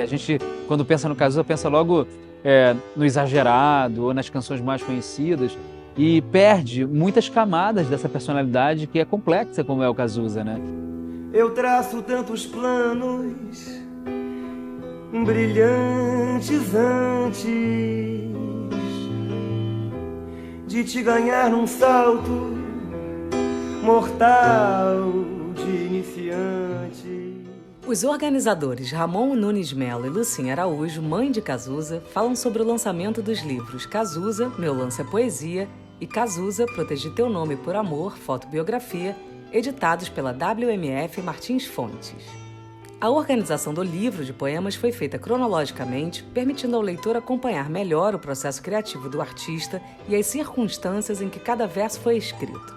a gente, quando pensa no Cazuza, pensa logo no exagerado ou nas canções mais conhecidas e perde muitas camadas dessa personalidade que é complexa, como é o Cazuza, né? Eu traço tantos planos brilhantes antes de te ganhar num salto mortal de iniciante. Os organizadores Ramon Nunes Melo e Lucinha Araújo, mãe de Cazuza, falam sobre o lançamento dos livros Cazuza, Meu Lance é Poesia e Cazuza, Protegi Teu Nome por Amor, Fotobiografia, editados pela WMF Martins Fontes. A organização do livro de poemas foi feita cronologicamente, permitindo ao leitor acompanhar melhor o processo criativo do artista e as circunstâncias em que cada verso foi escrito.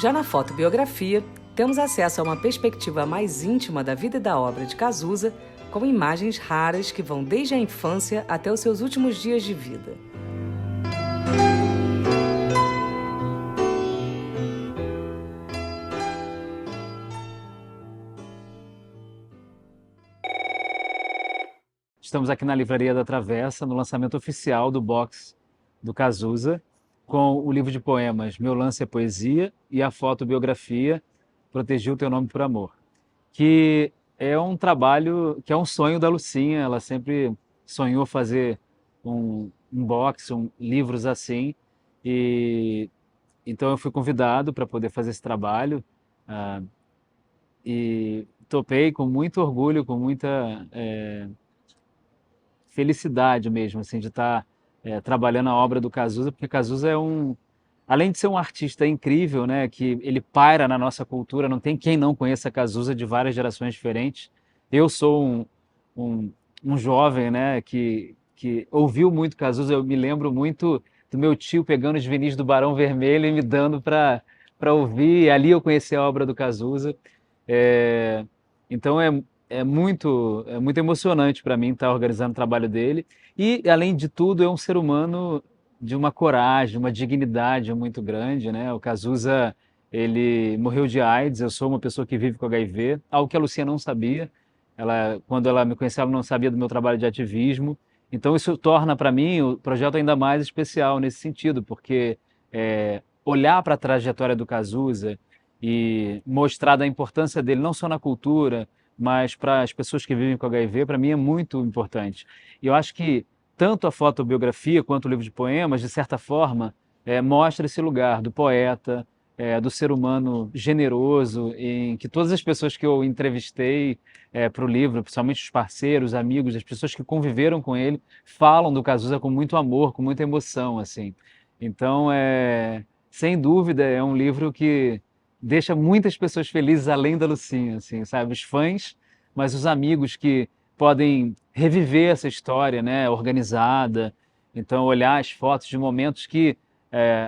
Já na fotobiografia, temos acesso a uma perspectiva mais íntima da vida e da obra de Cazuza, com imagens raras que vão desde a infância até os seus últimos dias de vida. Estamos aqui na Livraria da Travessa, no lançamento oficial do box do Cazuza, com o livro de poemas Meu Lance é Poesia e a fotobiografia Protegi o Teu Nome por Amor, que é um trabalho, que é um sonho da Lucinha. Ela sempre sonhou fazer um box, livros assim, e então eu fui convidado para poder fazer esse trabalho e topei com muito orgulho, com muita felicidade mesmo, assim, de estar trabalhando a obra do Cazuza, porque Cazuza além de ser um artista incrível, né, que ele paira na nossa cultura, não tem quem não conheça Cazuza de várias gerações diferentes. Eu sou um jovem, né, que ouviu muito Cazuza. Eu me lembro muito do meu tio pegando os vinis do Barão Vermelho e me dando para ouvir, e ali eu conheci a obra do Cazuza. Então é muito emocionante para mim estar organizando o trabalho dele. E, além de tudo, é um ser humano de uma coragem, uma dignidade muito grande, né? O Cazuza, ele morreu de AIDS. Eu sou uma pessoa que vive com HIV, algo que a Lucinha não sabia. Quando ela me conheceu, ela não sabia do meu trabalho de ativismo. Então isso torna para mim o projeto ainda mais especial nesse sentido, porque olhar para a trajetória do Cazuza e mostrar da importância dele não só na cultura, mas para as pessoas que vivem com HIV, para mim é muito importante. E eu acho que tanto a fotobiografia quanto o livro de poemas, de certa forma, mostra esse lugar do poeta, do ser humano generoso, em que todas as pessoas que eu entrevistei para o livro, principalmente os parceiros, amigos, as pessoas que conviveram com ele, falam do Cazuza com muito amor, com muita emoção, assim. Então, sem dúvida, é um livro que deixa muitas pessoas felizes além da Lucinha, assim, sabe? Os fãs, mas os amigos que podem reviver essa história, né, organizada. Então, olhar as fotos de momentos que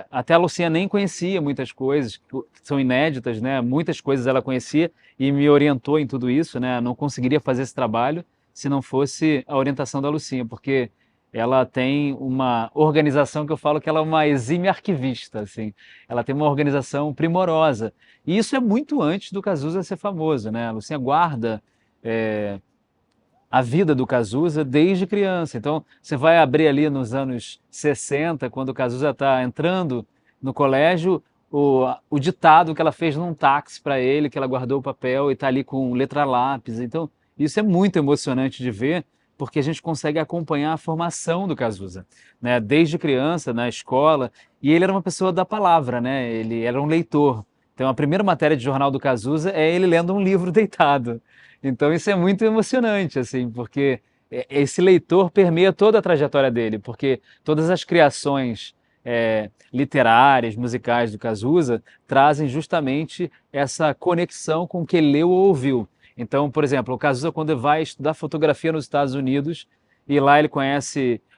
até a Lucinha nem conhecia muitas coisas, que são inéditas, né? Muitas coisas ela conhecia e me orientou em tudo isso, né? Não conseguiria fazer esse trabalho se não fosse a orientação da Lucinha, porque ela tem uma organização que eu falo que ela é uma exímia arquivista, assim. Ela tem uma organização primorosa. E isso é muito antes do Cazuza ser famoso, né? A Lucinha guarda a vida do Cazuza desde criança. Então, você vai abrir ali nos anos 60, quando o Cazuza está entrando no colégio, o ditado que ela fez num táxi para ele, que ela guardou o papel e está ali com letra lápis. Então, isso é muito emocionante de ver, porque a gente consegue acompanhar a formação do Cazuza, né? Desde criança, na escola, e ele era uma pessoa da palavra, né? Ele era um leitor. Então, a primeira matéria de jornal do Cazuza é ele lendo um livro deitado. Então, isso é muito emocionante, assim, porque esse leitor permeia toda a trajetória dele, porque todas as criações literárias, musicais do Cazuza trazem justamente essa conexão com o que ele leu ou ouviu. Então, por exemplo, o Cazuza, quando vai estudar fotografia nos Estados Unidos, e lá ele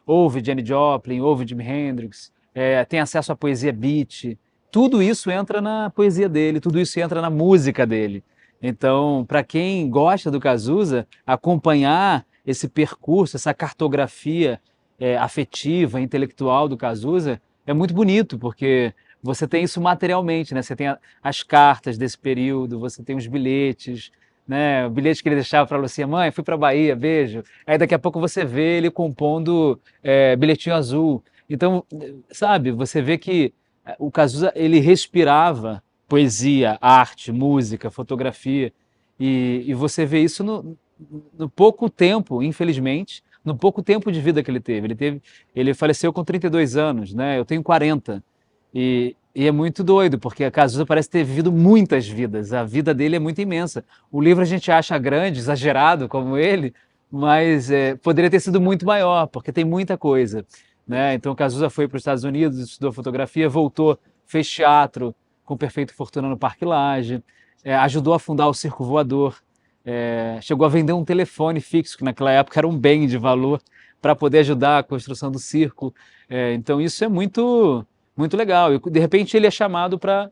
ouve Janis Joplin, ouve Jimi Hendrix, tem acesso à poesia beat, tudo isso entra na poesia dele, tudo isso entra na música dele. Então, para quem gosta do Cazuza, acompanhar esse percurso, essa cartografia afetiva, intelectual do Cazuza, é muito bonito, porque você tem isso materialmente, né? Você tem as cartas desse período, você tem os bilhetes, né? O bilhete que ele deixava para a Lucinha, mãe, fui para Bahia, beijo. Aí daqui a pouco você vê ele compondo Bilhetinho Azul. Então, sabe, você vê que o Cazuza, ele respirava poesia, arte, música, fotografia, e você vê isso no pouco tempo, infelizmente, no pouco tempo de vida que ele teve. Ele faleceu com 32 anos, né? Eu tenho 40. E é muito doido, porque a Cazuza parece ter vivido muitas vidas. A vida dele é muito imensa. O livro a gente acha grande, exagerado como ele, mas poderia ter sido muito maior, porque tem muita coisa, né? Então, Cazuza foi para os Estados Unidos, estudou fotografia, voltou, fez teatro com Perfeito Fortuna no Parque Lage, ajudou a fundar o Circo Voador, chegou a vender um telefone fixo, que naquela época era um bem de valor, para poder ajudar a construção do circo. Então, isso é muito, muito legal. E, de repente, ele é chamado para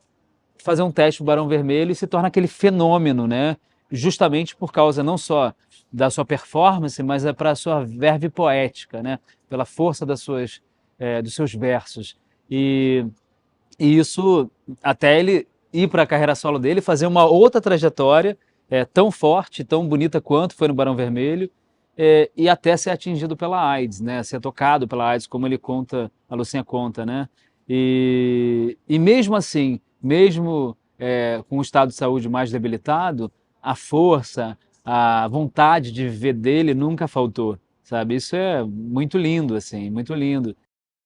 fazer um teste do Barão Vermelho e se torna aquele fenômeno, né? Justamente por causa não só da sua performance, mas para a sua verve poética, né? Pela força dos seus versos. E isso, até ele ir para a carreira solo dele, fazer uma outra trajetória tão forte, tão bonita quanto foi no Barão Vermelho, e até ser atingido pela AIDS, né? Ser tocado pela AIDS, como ele conta, a Lucinha conta, né? E mesmo assim, mesmo com o estado de saúde mais debilitado, a força, a vontade de viver dele nunca faltou, sabe? Isso é muito lindo, assim, muito lindo.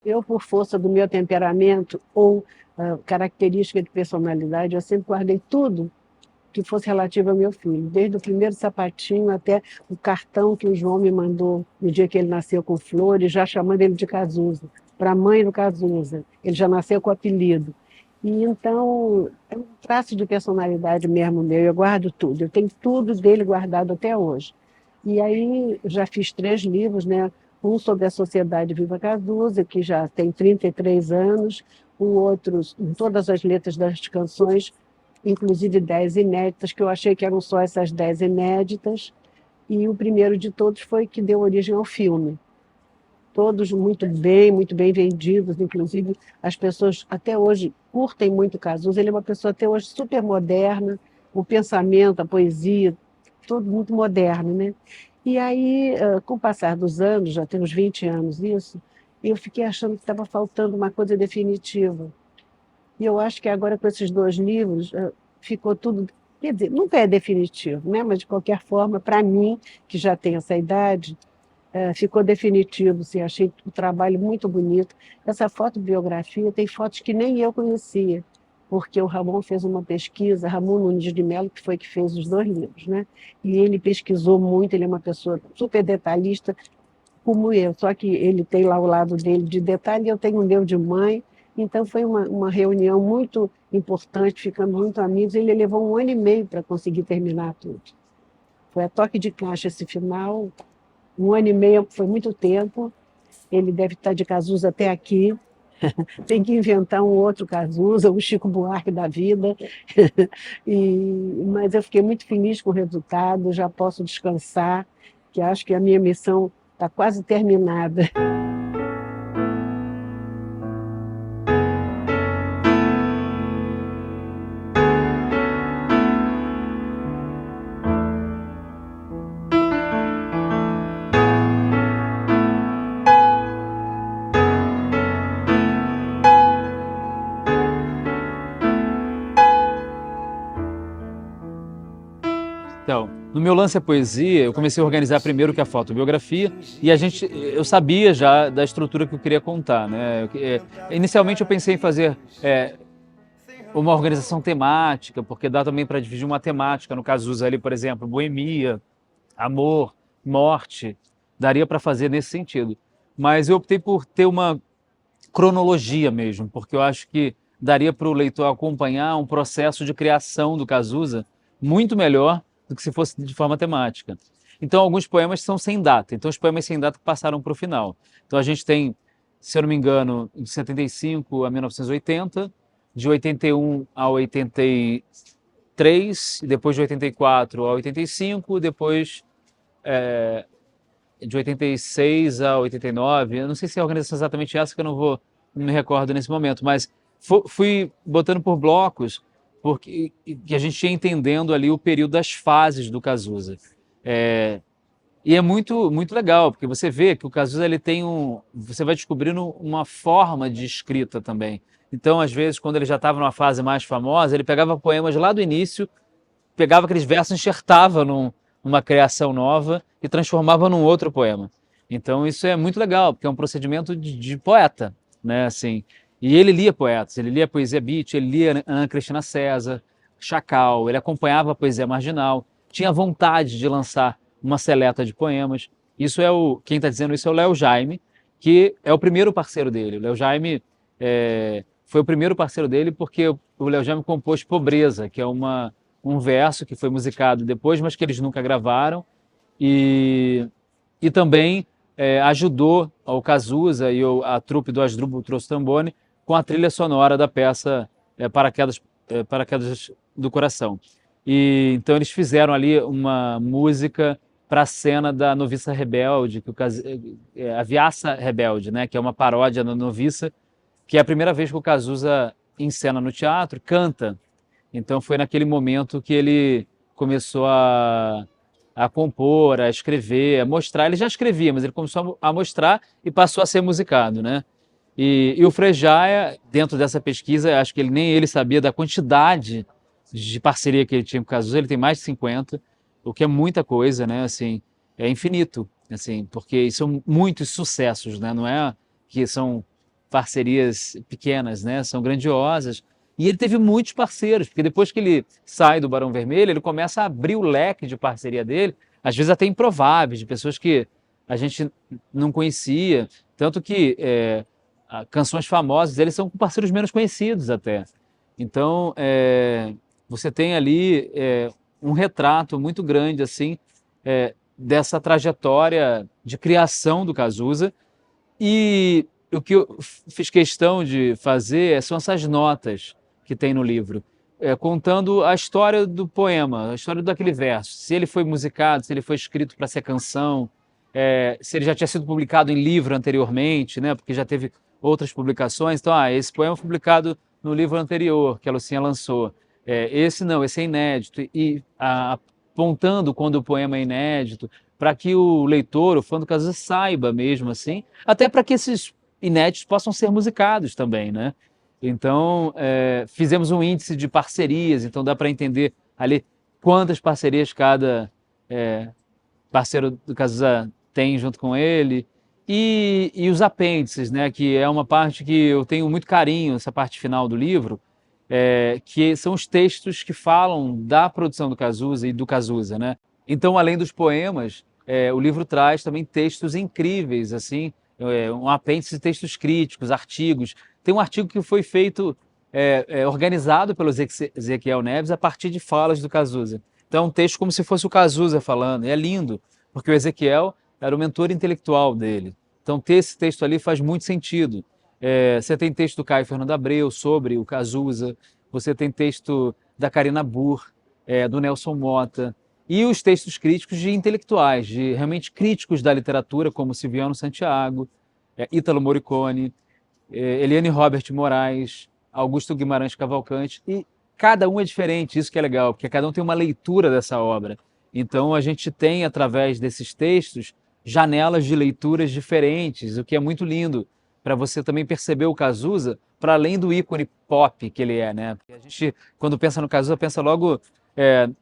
Eu, por força do meu temperamento ou característica de personalidade, eu sempre guardei tudo que fosse relativo ao meu filho, desde o primeiro sapatinho até o cartão que o João me mandou no dia que ele nasceu com flores, já chamando ele de Cazuza, para a mãe do Cazuza. Ele já nasceu com o apelido. E então, é um traço de personalidade mesmo meu, eu guardo tudo, eu tenho tudo dele guardado até hoje. E aí, já fiz 3 livros, né? Um sobre a Sociedade Viva Cazuza, que já tem 33 anos, o outro, em todas as letras das canções, inclusive 10 inéditas, que eu achei que eram só essas 10 inéditas, e o primeiro de todos foi que deu origem ao filme. Todos muito bem vendidos, inclusive as pessoas até hoje curtem muito Cazuza, ele é uma pessoa até hoje super moderna, o pensamento, a poesia, tudo muito moderno, né? E aí, com o passar dos anos, já tem uns 20 anos isso, eu fiquei achando que estava faltando uma coisa definitiva. E eu acho que agora com esses 2 livros ficou tudo, quer dizer, nunca é definitivo, né? Mas de qualquer forma, para mim, que já tenho essa idade, ficou definitivo, assim, achei o trabalho muito bonito. Essa fotobiografia tem fotos que nem eu conhecia, porque o Ramon fez uma pesquisa, Ramon Nunes de Mello, que foi que fez os 2 livros, né? E ele pesquisou muito, ele é uma pessoa super detalhista, como eu, só que ele tem lá o lado dele de detalhe e eu tenho o meu de mãe. Então foi uma reunião muito importante, ficando muito amigos. Ele levou 1 ano e meio para conseguir terminar tudo. Foi a toque de caixa esse final, 1 ano e meio foi muito tempo. Ele deve estar de Cazuza até aqui. Tem que inventar um outro Cazuza, um Chico Buarque da vida. Mas eu fiquei muito feliz com o resultado, já posso descansar, que acho que a minha missão está quase terminada. Então, no meu lance a poesia, eu comecei a organizar primeiro que a fotobiografia e eu sabia já da estrutura que eu queria contar, né? Inicialmente eu pensei em fazer uma organização temática, porque dá também para dividir uma temática, no Cazuza ali, por exemplo, boemia, amor, morte, daria para fazer nesse sentido. Mas eu optei por ter uma cronologia mesmo, porque eu acho que daria para o leitor acompanhar um processo de criação do Cazuza muito melhor do que se fosse de forma temática. Então, alguns poemas são sem data. Então, os poemas sem data passaram para o final. Então, a gente tem, se eu não me engano, de 75 a 1980, de 81 a 83, depois de 84 a 85, depois de 86 a 89. Eu não sei se é a organização exatamente essa, que eu não me recordo nesse momento, mas fui botando por blocos porque que a gente ia entendendo ali o período das fases do Cazuza. E é muito legal, porque você vê que o Cazuza ele tem você vai descobrindo uma forma de escrita também. Então, às vezes, quando ele já estava numa fase mais famosa, ele pegava poemas lá do início, pegava aqueles versos, enxertava numa criação nova e transformava num outro poema. Então, isso é muito legal, porque é um procedimento de poeta, né? Assim, e ele lia poetas, ele lia poesia beat, ele lia Ana Cristina César, Chacal, ele acompanhava a poesia marginal, tinha vontade de lançar uma seleta de poemas. Quem está dizendo isso é o Léo Jaime, que é o primeiro parceiro dele. O Léo Jaime foi o primeiro parceiro dele porque o Léo Jaime compôs Pobreza, que é um verso que foi musicado depois, mas que eles nunca gravaram, e também ajudou ao Cazuza e a trupe do Asdrubal Trost-Tambone com a trilha sonora da peça Paraquedas do Coração. E então eles fizeram ali uma música para a cena da Noviça Rebelde, a Viaça Rebelde, né, que é uma paródia da Noviça, que é a primeira vez que o Cazuza encena no teatro, canta. Então foi naquele momento que ele começou a compor, a escrever, a mostrar. Ele já escrevia, mas ele começou a mostrar e passou a ser musicado, né? E o Frejá, dentro dessa pesquisa, acho que nem ele sabia da quantidade de parceria que ele tinha com o Cazuza. Ele tem mais de 50, o que é muita coisa, né? Assim, é infinito, assim, porque são muitos sucessos, né? Não é que são parcerias pequenas, né? São grandiosas. E ele teve muitos parceiros, porque depois que ele sai do Barão Vermelho, ele começa a abrir o leque de parceria dele, às vezes até improváveis, de pessoas que a gente não conhecia. Tanto que canções famosas dele são com parceiros menos conhecidos até. Então, você tem ali um retrato muito grande assim dessa trajetória de criação do Cazuza. E o que eu fiz questão de fazer são essas notas que tem no livro, contando a história do poema, a história daquele verso, se ele foi musicado, se ele foi escrito para ser canção, se ele já tinha sido publicado em livro anteriormente, né, porque já teve outras publicações. Então, esse poema foi publicado no livro anterior, que a Lucinha lançou. Esse não, esse é inédito. E apontando quando o poema é inédito, para que o leitor, o fã do Cazuza, saiba mesmo assim, até para que esses inéditos possam ser musicados também, né? Então, fizemos um índice de parcerias, então dá para entender ali quantas parcerias cada parceiro do Cazuza tem junto com ele, e os apêndices, né, que é uma parte que eu tenho muito carinho, essa parte final do livro, que são os textos que falam da produção do Cazuza e do Cazuza, né? Então, além dos poemas, o livro traz também textos incríveis, assim, um apêndice de textos críticos, artigos. Tem um artigo que foi feito, organizado pelo Ezequiel Neves a partir de falas do Cazuza. Então, é um texto como se fosse o Cazuza falando, e é lindo, porque o Ezequiel era o mentor intelectual dele. Então, ter esse texto ali faz muito sentido. Você tem texto do Caio Fernando Abreu sobre o Cazuza, você tem texto da Karina Burr, do Nelson Motta, e os textos críticos de intelectuais, de realmente críticos da literatura, como Silviano Santiago, Ítalo Morricone, Eliane Robert Moraes, Augusto Guimarães Cavalcante, e cada um é diferente, isso que é legal, porque cada um tem uma leitura dessa obra. Então a gente tem, através desses textos, janelas de leituras diferentes, o que é muito lindo, para você também perceber o Cazuza para além do ícone pop que ele é, né? Porque a gente, quando pensa no Cazuza, pensa logo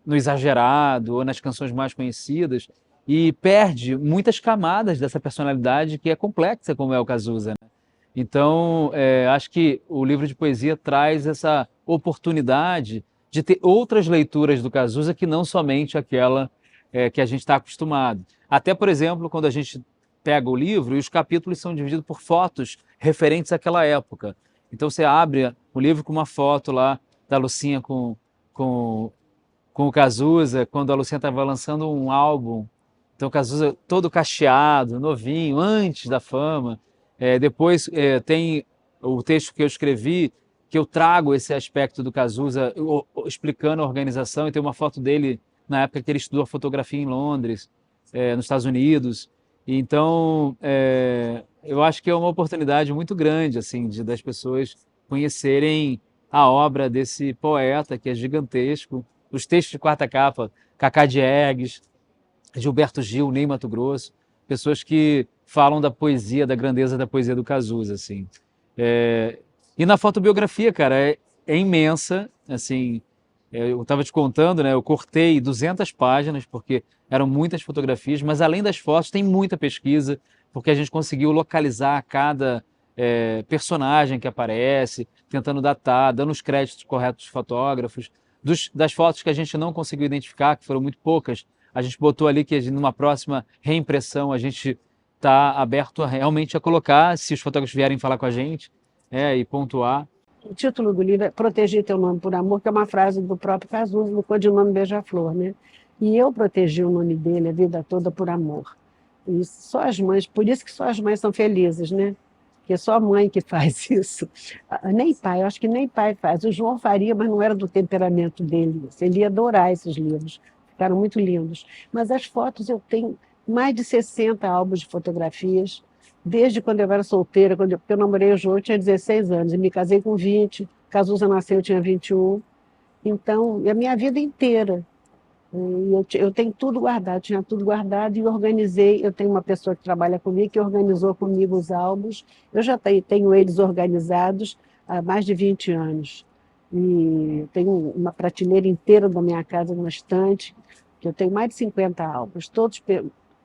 no exagerado ou nas canções mais conhecidas e perde muitas camadas dessa personalidade que é complexa, como é o Cazuza, né? Então, acho que o livro de poesia traz essa oportunidade de ter outras leituras do Cazuza que não somente aquela que a gente está acostumado. Até, por exemplo, quando a gente pega o livro e os capítulos são divididos por fotos referentes àquela época. Então você abre o livro com uma foto lá da Lucinha com o Cazuza, quando a Lucinha estava lançando um álbum. Então o Cazuza todo cacheado, novinho, antes da fama. Depois tem o texto que eu escrevi, que eu trago esse aspecto do Cazuza, explicando a organização, e tem uma foto dele na época que ele estudou fotografia em Londres, nos Estados Unidos. Então, eu acho que é uma oportunidade muito grande assim, das pessoas conhecerem a obra desse poeta que é gigantesco, os textos de quarta capa, Cacá Diegues, Gilberto Gil, Ney Matogrosso, pessoas que falam da poesia, da grandeza da poesia do Cazuza, assim. E na fotobiografia, cara, é imensa, assim, eu estava te contando, né, eu cortei 200 páginas, porque eram muitas fotografias, mas além das fotos tem muita pesquisa, porque a gente conseguiu localizar cada personagem que aparece, tentando datar, dando os créditos corretos dos fotógrafos, das fotos que a gente não conseguiu identificar, que foram muito poucas, a gente botou ali que numa próxima reimpressão a gente está aberto realmente a colocar, se os fotógrafos vierem falar com a gente, e pontuar. O título do livro é Proteger Teu Nome por Amor, que é uma frase do próprio Cazuza, no codinome Beija-Flor, né? E eu protegi o nome dele a vida toda por amor. E só as mães, por isso que só as mães são felizes, né? Porque é só a mãe que faz isso. Nem pai, eu acho que nem pai faz. O João faria, mas não era do temperamento dele. Ele ia adorar esses livros. Ficaram muito lindos. Mas as fotos, eu tenho mais de 60 álbuns de fotografias, desde quando eu era solteira, porque eu namorei o João, eu tinha 16 anos, e me casei com 20, Cazuza nasceu, eu tinha 21. Então, a minha vida inteira, eu tenho tudo guardado, tinha tudo guardado e organizei. Eu tenho uma pessoa que trabalha comigo, que organizou comigo os álbuns. Eu já tenho eles organizados há mais de 20 anos. E tenho uma prateleira inteira da minha casa, numa estante, que eu tenho mais de 50 álbuns,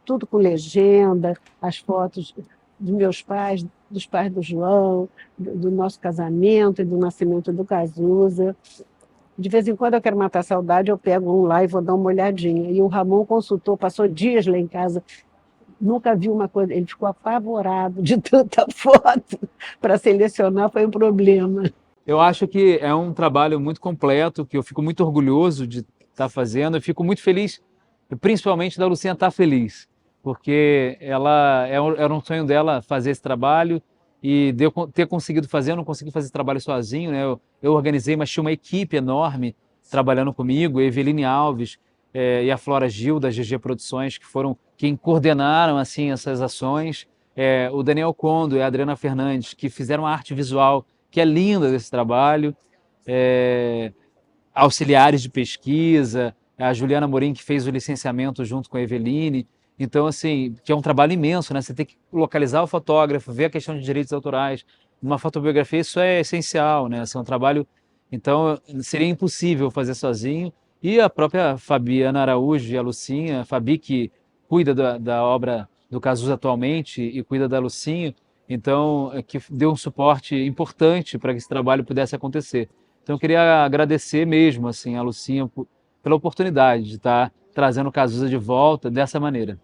tudo com legenda, as fotos dos meus pais, dos pais do João, do nosso casamento e do nascimento do Cazuza. De vez em quando eu quero matar a saudade, eu pego um lá e vou dar uma olhadinha. E o Ramon consultou, passou dias lá em casa, nunca viu uma coisa, ele ficou apavorado de tanta foto para selecionar, foi um problema. Eu acho que é um trabalho muito completo, que eu fico muito orgulhoso de estar fazendo, eu fico muito feliz, principalmente da Lucinha estar feliz, porque era um sonho dela fazer esse trabalho, e de eu ter conseguido fazer, eu não consegui fazer esse trabalho sozinho, né? Eu organizei, mas tinha uma equipe enorme trabalhando comigo, a Eveline Alves e a Flora Gil, da GG Produções, que foram quem coordenaram assim, essas ações, o Daniel Condo e a Adriana Fernandes, que fizeram a arte visual, que é linda desse trabalho, auxiliares de pesquisa, a Juliana Morim, que fez o licenciamento junto com a Eveline. Então, assim, que é um trabalho imenso, né? Você tem que localizar o fotógrafo, ver a questão de direitos autorais. Numa fotobiografia isso é essencial, né? Assim, é um trabalho... Então, seria impossível fazer sozinho. E a própria Fabiana Araújo e a Lucinha, a Fabi, que cuida da obra do Cazuza atualmente e cuida da Lucinha, então, que deu um suporte importante para que esse trabalho pudesse acontecer. Então, eu queria agradecer mesmo, assim, a Lucinha pela oportunidade de estar trazendo o Cazuza de volta dessa maneira.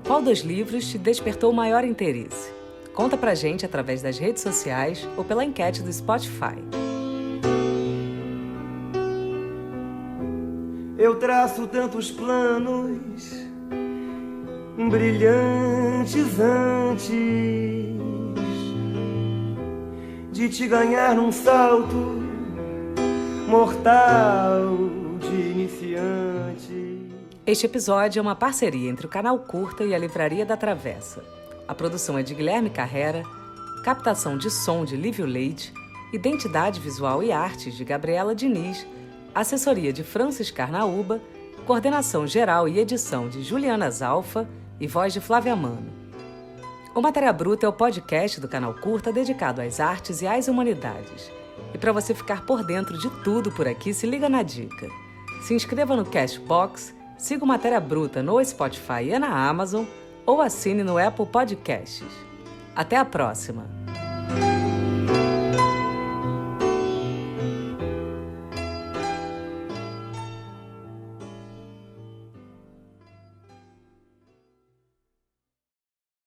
Qual dos livros te despertou maior interesse? Conta pra gente através das redes sociais ou pela enquete do Spotify. Eu traço tantos planos brilhantes antes de te ganhar num salto mortal de iniciante. Este episódio é uma parceria entre o Canal Curta e a Livraria da Travessa. A produção é de Guilherme Carrera, captação de som de Lívio Leite, identidade visual e artes de Gabriela Diniz, assessoria de Francis Carnaúba, coordenação geral e edição de Juliana Zalfa e voz de Flávia Mano. O Matéria Bruta é o podcast do Canal Curta dedicado às artes e às humanidades. E para você ficar por dentro de tudo por aqui, se liga na dica. Se inscreva no Cashbox, siga o Matéria Bruta no Spotify e na Amazon ou assine no Apple Podcasts. Até a próxima!